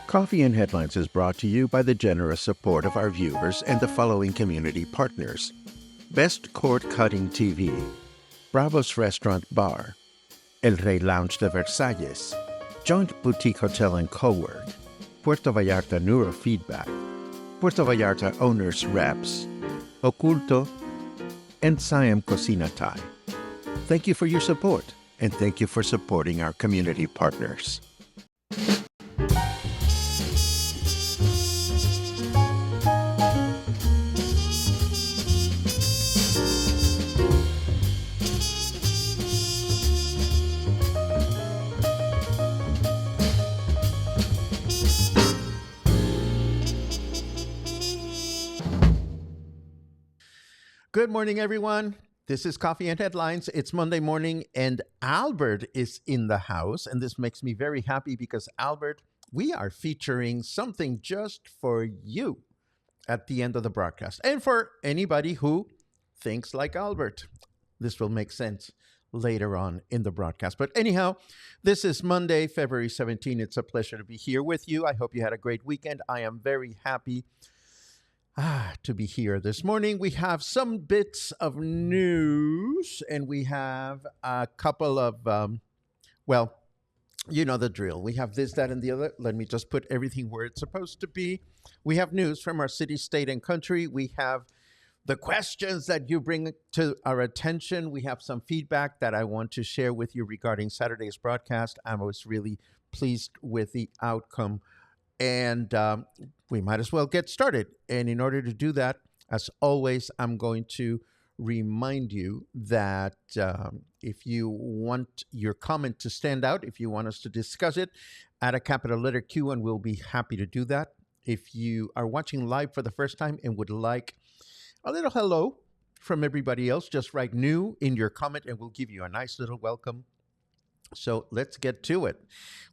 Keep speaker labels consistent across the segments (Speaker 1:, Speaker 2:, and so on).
Speaker 1: Coffee and Headlines is brought to you by the generous support of our viewers and the following community partners: Best Cord Cutting TV, Bravos Restaurant Bar, El Rey Lounge de Versalles, Joint Boutique Hotel and Co-work, Puerto Vallarta Neurofeedback, Puerto Vallarta Owners Reps, Oculto, and Siam Cocina Thai. Thank you for your support, and thank you for supporting our community partners. Good morning, everyone. This is Coffee and Headlines. It's Monday morning, and Albert is in the house. And this makes me very happy because, Albert, we are featuring something just for you at the end of the broadcast. And for anybody who thinks like Albert, this will make sense later on in the broadcast. But anyhow, this is Monday, February 17. It's a pleasure to be here with you. I hope you had a great weekend. I am very happy to be here this morning. We have some bits of news, and we have a couple of, well, you know the drill. We have this, that, and the other. Let me just put everything where it's supposed to be. We have news from our city, state, and country. We have the questions that you bring to our attention. We have some feedback that I want to share with you regarding Saturday's broadcast. I was really pleased with the outcome. And we might as well get started. And in order to do that, as always, I'm going to remind you that if you want your comment to stand out, if you want us to discuss it, add a capital letter Q and we'll be happy to do that. If you are watching live for the first time and would like a little hello from everybody else, just write new in your comment and we'll give you a nice little welcome. So let's get to it.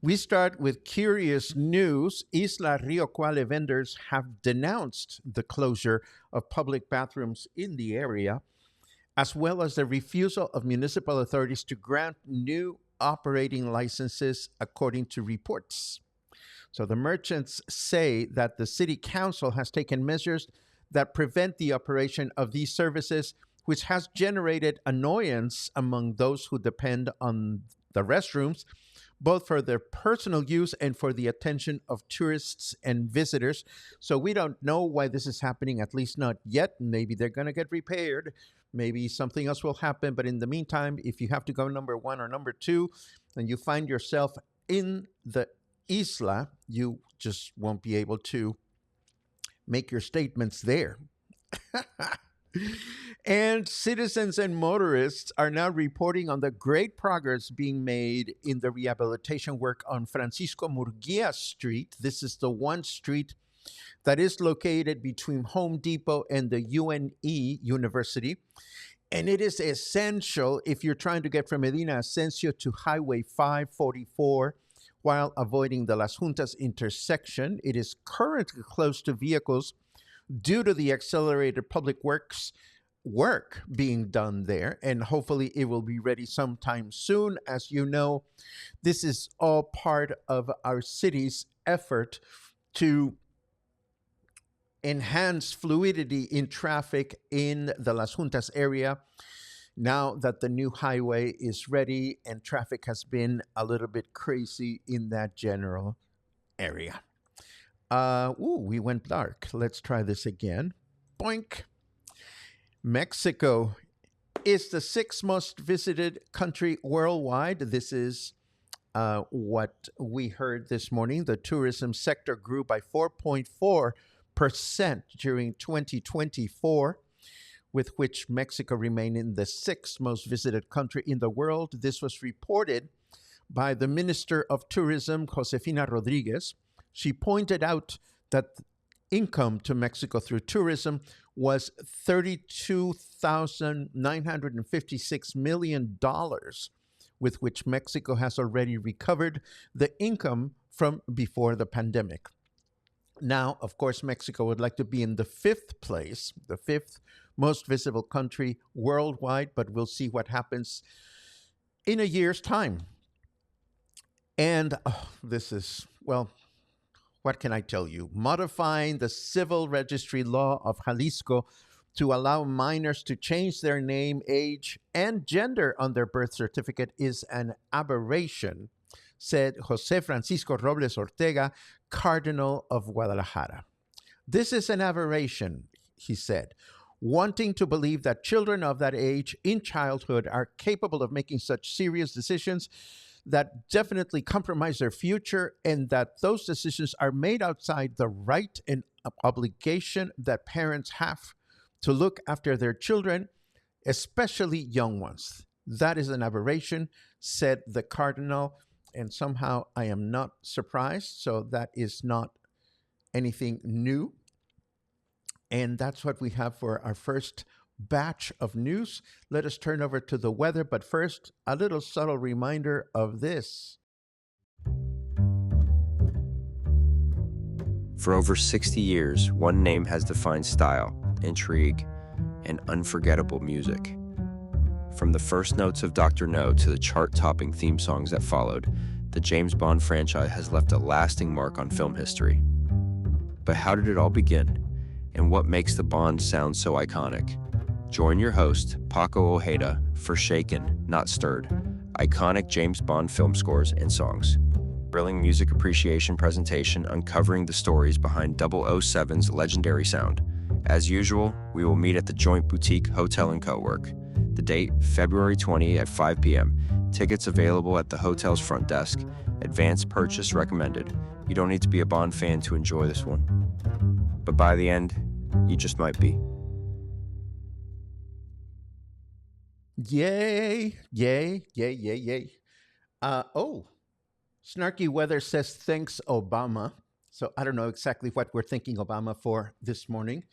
Speaker 1: We start with curious news. Isla Río Cuale vendors have denounced the closure of public bathrooms in the area, as well as the refusal of municipal authorities to grant new operating licenses, according to reports. So the merchants say that the city council has taken measures that prevent the operation of these services, which has generated annoyance among those who depend on the restrooms, both for their personal use and for the attention of tourists and visitors. So we don't know why this is happening, at least not yet. Maybe they're going to get repaired. Maybe something else will happen. But in the meantime, if you have to go number one or number two, and you find yourself in the isla, you just won't be able to make your statements there. And citizens and motorists are now reporting on the great progress being made in the rehabilitation work on Francisco Murguia Street. This is the one street that is located between Home Depot and the UNE University. And it is essential if you're trying to get from Medina Ascencio to Highway 544 while avoiding the Las Juntas intersection. It is currently closed to vehicles due to the accelerated public works work being done there, and hopefully it will be ready sometime soon. As you know, this is all part of our city's effort to enhance fluidity in traffic in the Las Juntas area. Now that the new highway is ready and traffic has been a little bit crazy in that general area. We went dark. Let's try this again. Boink. Mexico is the sixth most visited country worldwide. This is what we heard this morning. The tourism sector grew by 4.4% during 2024, with which Mexico remained in the sixth most visited country in the world. This was reported by the Minister of Tourism, Josefina Rodriguez. She pointed out that income to Mexico through tourism was $32,956 million, with which Mexico has already recovered the income from before the pandemic. Now, of course, Mexico would like to be in the fifth place, the fifth most visible country worldwide, but we'll see what happens in a year's time. And this is, well, what can I tell you? Modifying the civil registry law of Jalisco to allow minors to change their name, age, and gender on their birth certificate is an aberration, said Jose Francisco Robles Ortega, Cardinal of Guadalajara. This is an aberration, he said, wanting to believe that children of that age in childhood are capable of making such serious decisions that definitely compromise their future, and that those decisions are made outside the right and obligation that parents have to look after their children, especially young ones. That is an aberration, said the cardinal, and somehow I am not surprised. So that is not anything new. And that's what we have for our first batch of news. Let us turn over to the weather, but first, a little subtle reminder of this.
Speaker 2: For over 60 years, one name has defined style, intrigue, and unforgettable music. From the first notes of Dr. No to the chart-topping theme songs that followed, the James Bond franchise has left a lasting mark on film history. But how did it all begin? And what makes the Bond sound so iconic? Join your host, Paco Ojeda, for Shaken, Not Stirred, iconic James Bond film scores and songs. Thrilling music appreciation presentation uncovering the stories behind 007's legendary sound. As usual, we will meet at the Joint Boutique Hotel & Co-work. The date, February 20 at 5 p.m. Tickets available at the hotel's front desk. Advanced purchase recommended. You don't need to be a Bond fan to enjoy this one. But by the end, you just might be.
Speaker 1: Yay, yay, yay, yay, yay. Snarky Weather says, thanks, Obama. So I don't know exactly what we're thanking Obama for this morning.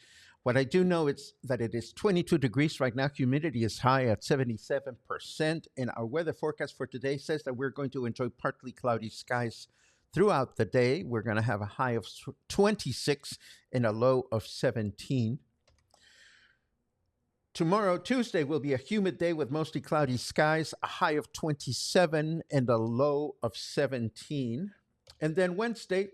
Speaker 1: What I do know is that it is 22 degrees right now. Humidity is high at 77%. And our weather forecast for today says that we're going to enjoy partly cloudy skies throughout the day. We're going to have a high of 26 and a low of 17. Tomorrow, Tuesday, will be a humid day with mostly cloudy skies, a high of 27 and a low of 17. And then Wednesday,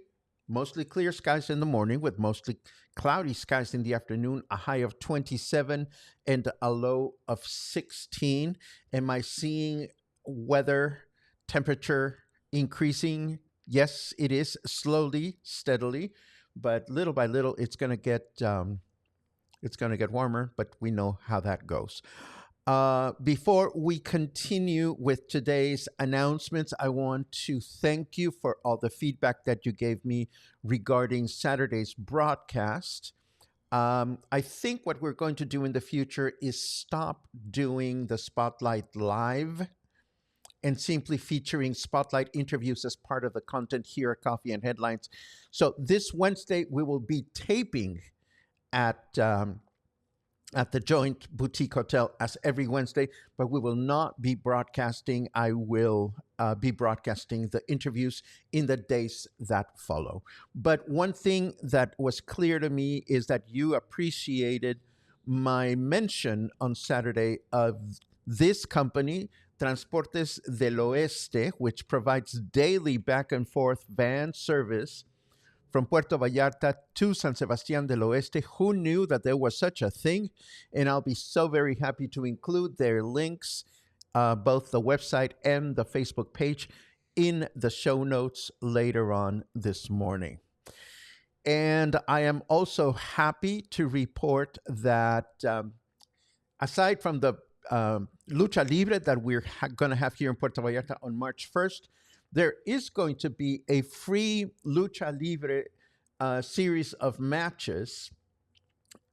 Speaker 1: mostly clear skies in the morning with mostly cloudy skies in the afternoon, a high of 27 and a low of 16. Am I seeing weather temperature increasing? Yes, it is, slowly, steadily, but little by little, it's going to get warmer, but we know how that goes. Before we continue with today's announcements, I want to thank you for all the feedback that you gave me regarding Saturday's broadcast. I think what we're going to do in the future is stop doing the Spotlight Live and simply featuring Spotlight interviews as part of the content here at Coffee and Headlines. So this Wednesday, we will be taping at the Joint Boutique Hotel as every Wednesday, but we will not be broadcasting. I will be broadcasting the interviews in the days that follow. But one thing that was clear to me is that you appreciated my mention on Saturday of this company, Transportes del Oeste, which provides daily back and forth van service from Puerto Vallarta to San Sebastián del Oeste. Who knew that there was such a thing? And I'll be so very happy to include their links, both the website and the Facebook page, in the show notes later on this morning. And I am also happy to report that aside from the Lucha Libre that we're going to have here in Puerto Vallarta on March 1st, there is going to be a free Lucha Libre series of matches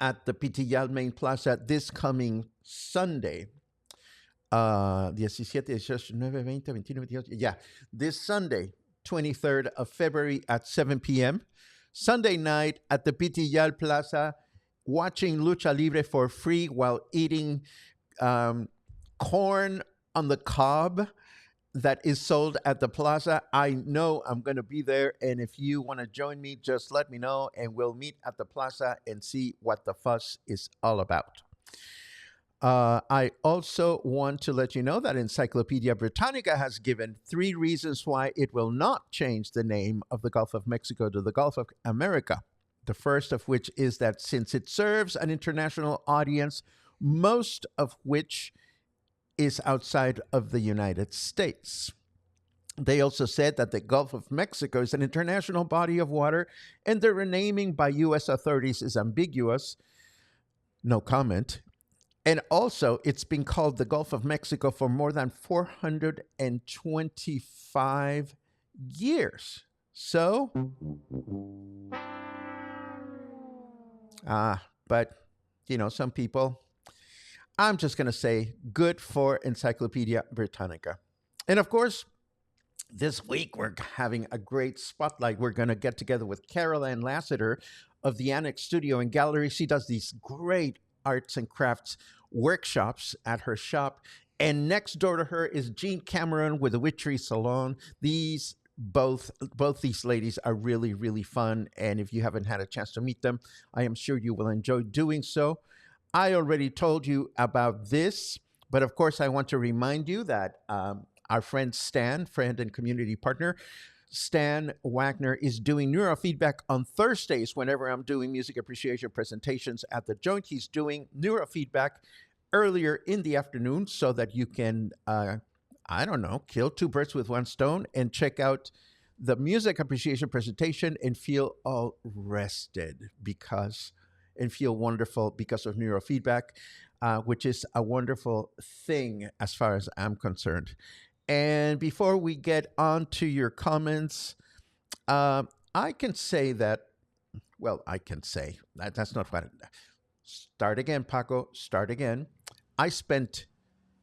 Speaker 1: at the Pitillal Main Plaza this coming Sunday. 17, 18, 19, 20, 21, 22. Yeah, this Sunday, 23rd of February at 7 p.m. Sunday night at the Pitillal Plaza, watching Lucha Libre for free while eating corn on the cob that is sold at the plaza. I know I'm going to be there, and if you want to join me, just let me know, and we'll meet at the plaza and see what the fuss is all about. I also want to let you know that Encyclopedia Britannica has given 3 reasons why it will not change the name of the Gulf of Mexico to the Gulf of America. The first of which is that since it serves an international audience, most of which is outside of the United States. They also said that the Gulf of Mexico is an international body of water and the renaming by U.S. authorities is ambiguous. No comment. And also, it's been called the Gulf of Mexico for more than 425 years. So, but, some people, I'm just going to say good for Encyclopedia Britannica. And of course, this week we're having a great spotlight. We're going to get together with Carol Ann Lassiter of the Annex Studio and Gallery. She does these great arts and crafts workshops at her shop. And next door to her is Jean Cameron with the Witchery Salon. Both these ladies are really, really fun. And if you haven't had a chance to meet them, I am sure you will enjoy doing so. I already told you about this, but of course, I want to remind you that our friend Stan, friend and community partner, Stan Wagner, is doing neurofeedback on Thursdays whenever I'm doing music appreciation presentations at the Joint. He's doing neurofeedback earlier in the afternoon so that you can, kill 2 birds with 1 stone and check out the music appreciation presentation and feel all rested and feel wonderful because of neurofeedback, which is a wonderful thing as far as I'm concerned. And before we get on to your comments, I can say that, that's not what, start again, Paco, start again. I spent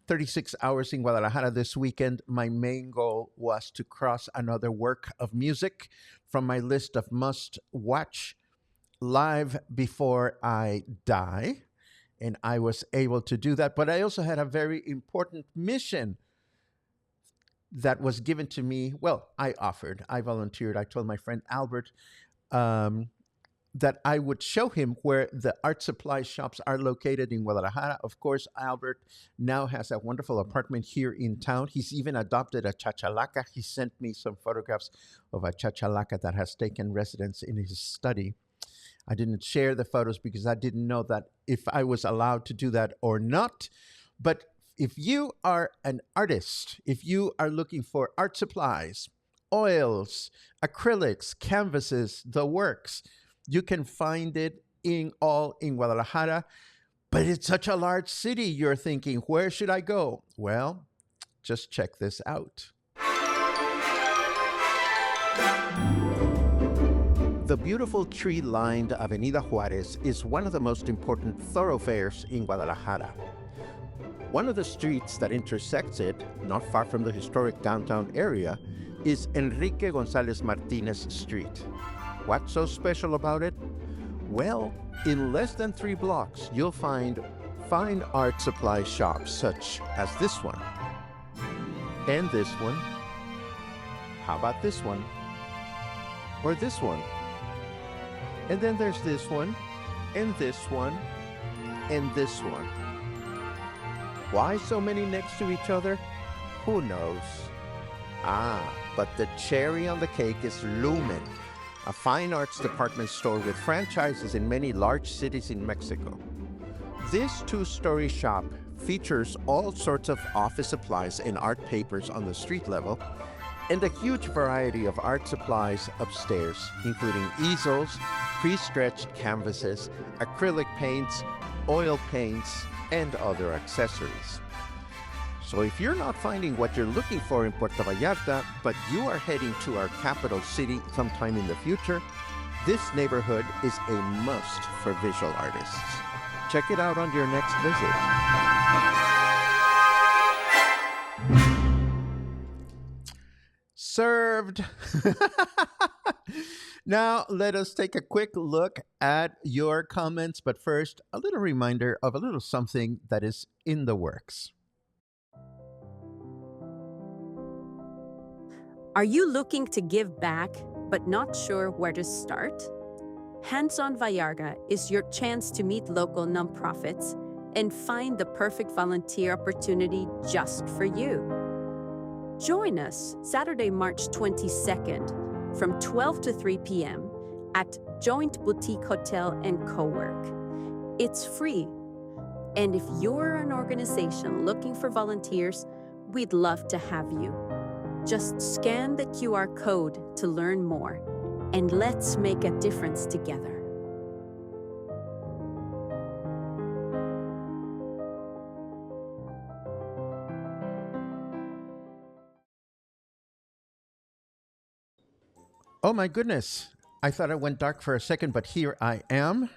Speaker 1: 36 hours in Guadalajara this weekend. My main goal was to cross another work of music from my list of must-watch live before I die. And I was able to do that. But I also had a very important mission that was given to me. Well, I volunteered. I told my friend Albert that I would show him where the art supply shops are located in Guadalajara. Of course, Albert now has a wonderful apartment here in town. He's even adopted a chachalaca. He sent me some photographs of a chachalaca that has taken residence in his study. I didn't share the photos because I didn't know that if I was allowed to do that or not. But if you are an artist, if you are looking for art supplies, oils, acrylics, canvases, the works, you can find it in Guadalajara. But it's such a large city, you're thinking, where should I go? Well, just check this out. The beautiful tree-lined Avenida Juárez is one of the most important thoroughfares in Guadalajara. One of the streets that intersects it, not far from the historic downtown area, is Enrique González Martínez Street. What's so special about it? Well, in less than 3 blocks, you'll find fine art supply shops such as this one, and this one. How about this one? Or this one? And then there's this one, and this one, and this one. Why so many next to each other? Who knows? But the cherry on the cake is Lumen, a fine arts department store with franchises in many large cities in Mexico. This 2-story shop features all sorts of office supplies and art papers on the street level, and a huge variety of art supplies upstairs, including easels, pre-stretched canvases, acrylic paints, oil paints, and other accessories. So if you're not finding what you're looking for in Puerto Vallarta, but you are heading to our capital city sometime in the future, this neighborhood is a must for visual artists. Check it out on your next visit. Served. Now, let us take a quick look at your comments, but first, a little reminder of a little something that is in the works.
Speaker 3: Are you looking to give back, but not sure where to start? Hands on Vallarta is your chance to meet local nonprofits, and find the perfect volunteer opportunity just for you. Join us Saturday, March 22nd from 12 to 3 p.m. at Joint Boutique Hotel and Co-work. It's free. And if you're an organization looking for volunteers, we'd love to have you. Just scan the QR code to learn more, and let's make a difference together.
Speaker 1: Oh my goodness. I thought I went dark for a second, but here I am.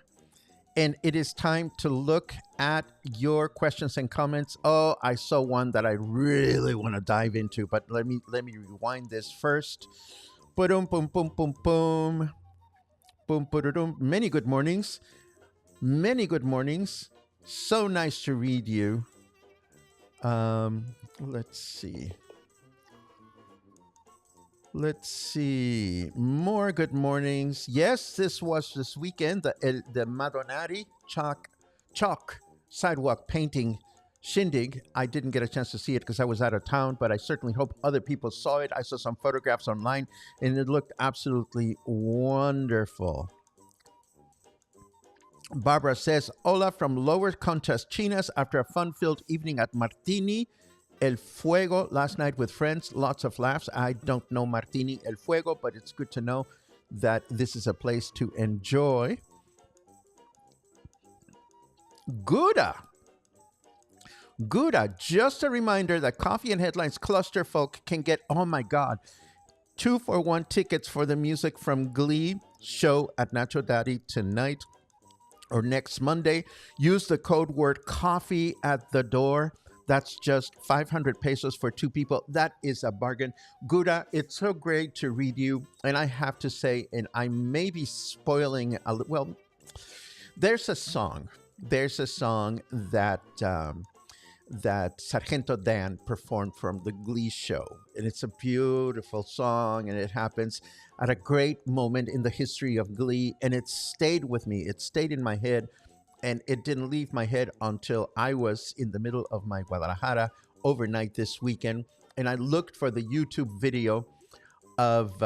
Speaker 1: And it is time to look at your questions and comments. Oh, I saw one that I really want to dive into, but let me rewind this first. Boom, boom, boom, boom, boom. Boom, boom. Many good mornings. Many good mornings. So nice to read you. Let's see. Let's see. More good mornings. Yes, this was this weekend, the Madonari chalk sidewalk painting shindig. I didn't get a chance to see it because I was out of town, but I certainly hope other people saw it. I saw some photographs online, and it looked absolutely wonderful. Barbara says, Hola from Lower Contest, Chinas, after a fun-filled evening at Martini El Fuego last night with friends. Lots of laughs. I don't know Martini El Fuego, but it's good to know that this is a place to enjoy. Gouda, just a reminder that Coffee and Headlines cluster folk can get, oh my God, 2-for-1 tickets for the music from Glee show at Nacho Daddy tonight or next Monday. Use the code word coffee at the door. That's just 500 pesos for 2 people. That is a bargain. Gouda, it's so great to read you. And I have to say, and I may be spoiling, well, there's a song that that Sargento Dan performed from the Glee show. And it's a beautiful song, and it happens at a great moment in the history of Glee. And it stayed with me. It stayed in my head. And it didn't leave my head until I was in the middle of my Guadalajara overnight this weekend. And I looked for the YouTube video of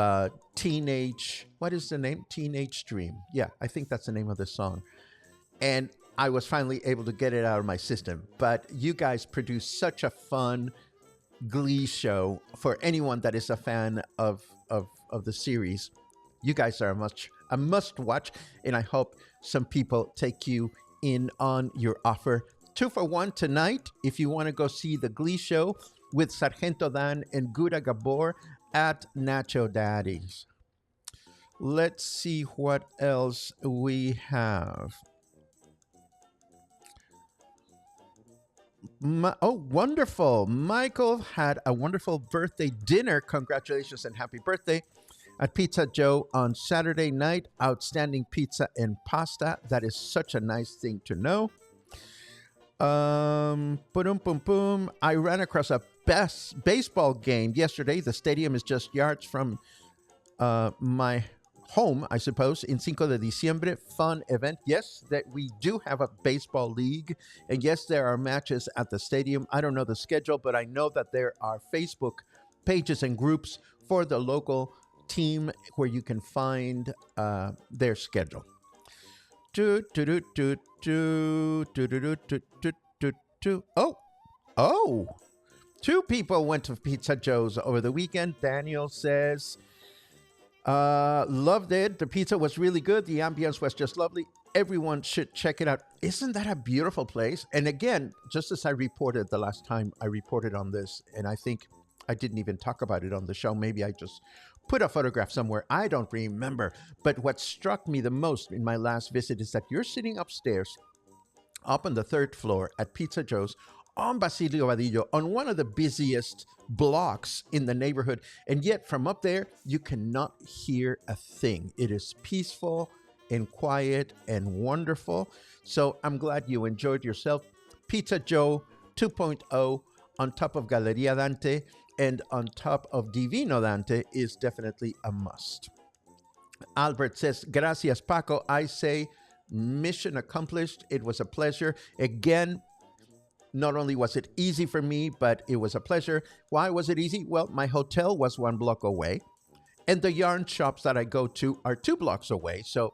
Speaker 1: Teenage, what is the name? Teenage Dream. Yeah, I think that's the name of the song. And I was finally able to get it out of my system. But you guys produced such a fun Glee show for anyone that is a fan of the series. You guys are a must watch, and I hope some people take you in on your offer. 2-for-1 tonight if you want to go see the Glee show with Sargento Dan and Gouda Gabor at Nacho Daddy's. Let's see what else we have. Oh, wonderful. Michael had a wonderful birthday dinner. Congratulations and happy birthday at Pizza Joe on Saturday night. Outstanding pizza and pasta. That is such a nice thing to know. Boom. I ran across a baseball game yesterday. The stadium is just yards from my home, I suppose, in Cinco de Diciembre. Fun event. Yes, that we do have a baseball league. And yes, there are matches at the stadium. I don't know the schedule, but I know that there are Facebook pages and groups for the local team where you can find their schedule. Oh, 2 people went to Pizza Joe's over the weekend. Daniel says, loved it. The pizza was really good. The ambience was just lovely. Everyone should check it out. Isn't that a beautiful place? And again, just as I reported the last time I reported on this, and I think I didn't even talk about it on the show. Maybe I just put a photograph somewhere. I don't remember. But what struck me the most in my last visit is that you're sitting upstairs, up on the 3rd floor at Pizza Joe's on Basilio Vadillo, on one of the busiest blocks in the neighborhood. And yet from up there, you cannot hear a thing. It is peaceful and quiet and wonderful. So I'm glad you enjoyed yourself. Pizza Joe 2.0 on top of Galleria Dante and on top of Divino Dante is definitely a must. Albert says, gracias, Paco. I say mission accomplished. It was a pleasure. Again, not only was it easy for me, but it was a pleasure. Why was it easy? Well, my hotel was 1 block away, and the yarn shops that I go to are 2 blocks away. So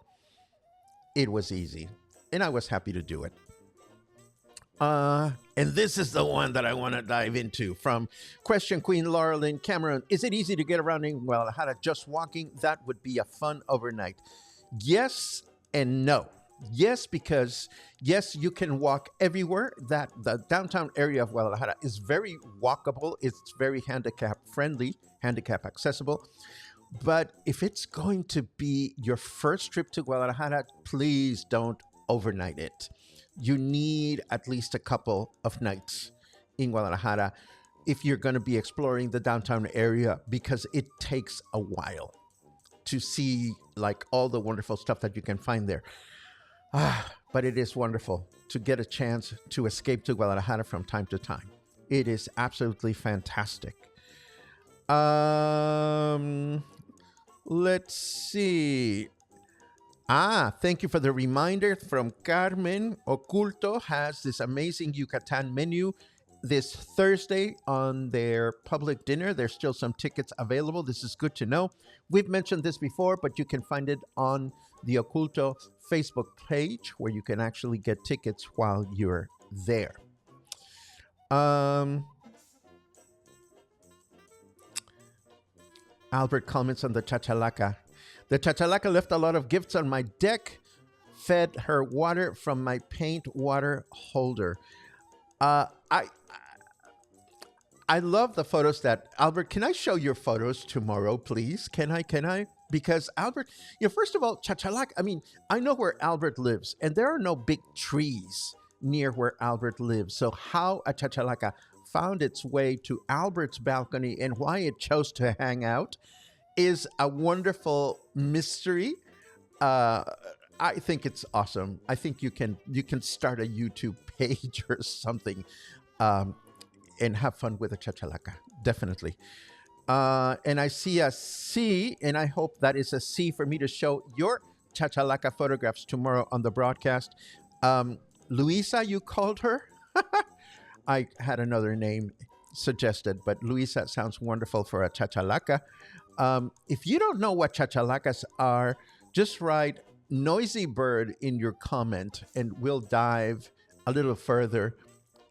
Speaker 1: it was easy, and I was happy to do it. And this is the one that I want to dive into from Question Queen Laurel Lynn Cameron. Is it easy to get around in Guadalajara just walking? That would be a fun overnight. Yes and no. Yes, because yes, you can walk everywhere. That the downtown area of Guadalajara is very walkable. It's very handicap friendly, handicap accessible. But if it's going to be your first trip to Guadalajara, please don't overnight it. You need at least a couple of nights in Guadalajara if you're going to be exploring the downtown area, because it takes a while to see like all the wonderful stuff that you can find there. But it is wonderful to get a chance to escape to Guadalajara from time to time. It is absolutely fantastic. Let's see. Thank you for the reminder from Carmen. Oculto has this amazing Yucatan menu this Thursday on their public dinner. There's still some tickets available. This is good to know. We've mentioned this before, but you can find it on the Oculto Facebook page where you can actually get tickets while you're there. Albert comments on the chachalaca. The chachalaca left a lot of gifts on my deck, fed her water from my paint water holder. I love the photos that Albert, can I show your photos tomorrow, please? Can I? Because Albert, first of all, chachalaca, I know where Albert lives, and there are no big trees near where Albert lives. So how a chachalaca found its way to Albert's balcony and why it chose to hang out is a wonderful mystery. I think it's awesome. I think you can start a YouTube page or something and have fun with a chachalaca, definitely. And I see a C, and I hope that is a C for me to show your chachalaca photographs tomorrow on the broadcast. Luisa, you called her? I had another name suggested, but Luisa sounds wonderful for a chachalaca. If you don't know what chachalacas are, just write noisy bird in your comment, and we'll dive a little further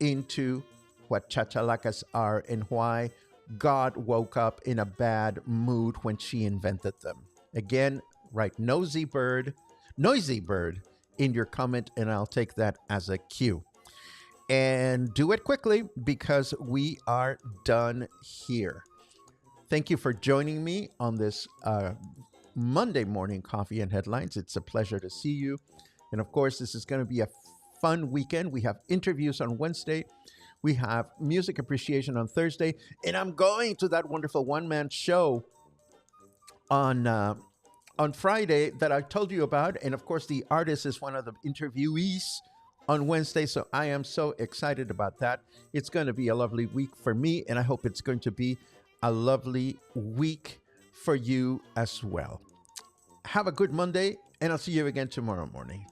Speaker 1: into what chachalacas are and why God woke up in a bad mood when she invented them. Again, write noisy bird in your comment, and I'll take that as a cue. And do it quickly because we are done here. Thank you for joining me on this Monday morning Coffee and Headlines. It's a pleasure to see you. And of course, this is going to be a fun weekend. We have interviews on Wednesday. We have music appreciation on Thursday. And I'm going to that wonderful one-man show on Friday that I told you about. And of course, the artist is one of the interviewees on Wednesday. So I am so excited about that. It's going to be a lovely week for me. And I hope it's going to be a lovely week for you as well. Have a good Monday, and I'll see you again tomorrow morning.